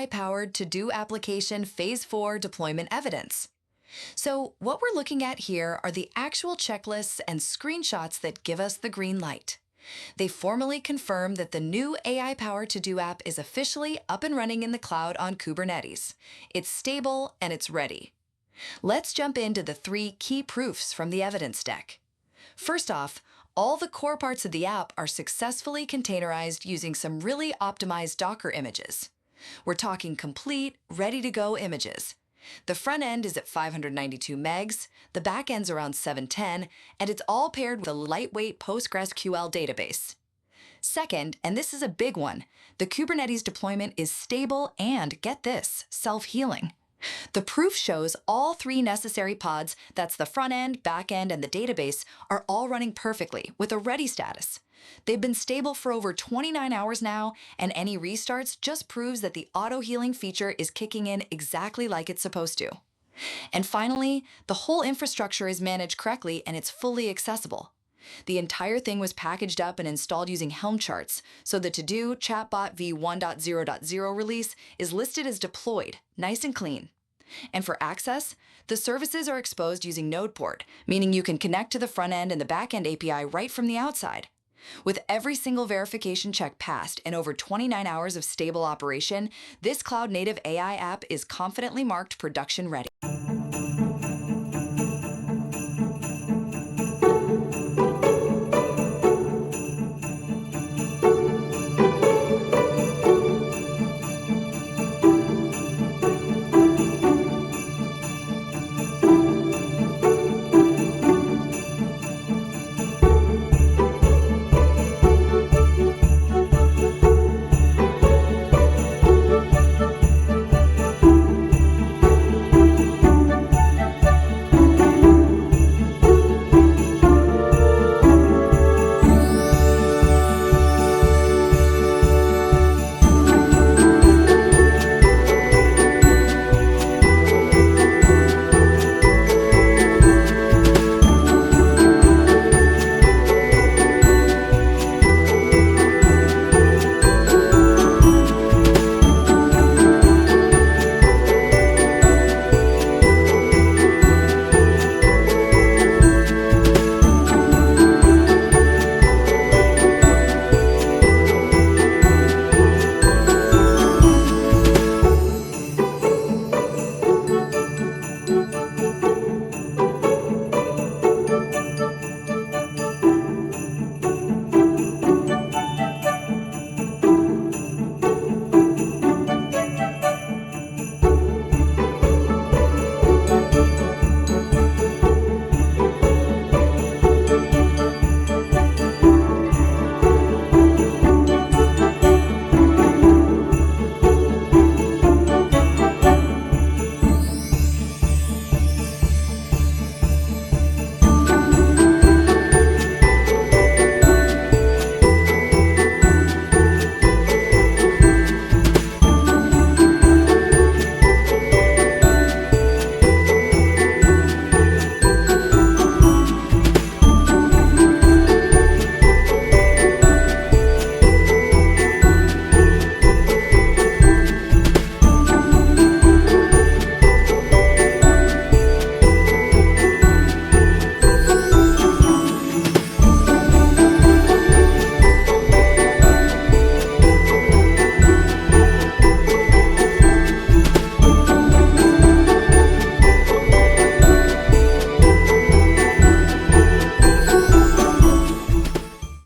AI-powered To-Do application Phase 4 deployment evidence. So what we're looking at here are the actual checklists and screenshots that give us the green light. They formally confirm that the new AI-powered To-Do app is officially up and running in the cloud on Kubernetes. It's stable and it's ready. Let's jump into the 3 key proofs from the evidence deck. First off, all the core parts of the app are successfully containerized using some really optimized Docker images. We're talking complete, ready-to-go images. The front end is at 592 megs, the back end's around 710, and it's all paired with a lightweight PostgreSQL database. Second, and this is a big one, the Kubernetes deployment is stable and, get this, self-healing. The proof shows all 3 necessary pods, that's the front end, back end, and the database, are all running perfectly with a ready status. They've been stable for over 29 hours now, and any restarts just proves that the auto-healing feature is kicking in exactly like it's supposed to. And finally, the whole infrastructure is managed correctly and it's fully accessible. The entire thing was packaged up and installed using Helm charts, so the To-Do Chatbot v1.0.0 release is listed as deployed, nice and clean. And for access, the services are exposed using NodePort, meaning you can connect to the front end and the back end API right from the outside. With every single verification check passed and over 29 hours of stable operation, this cloud-native AI app is confidently marked production ready.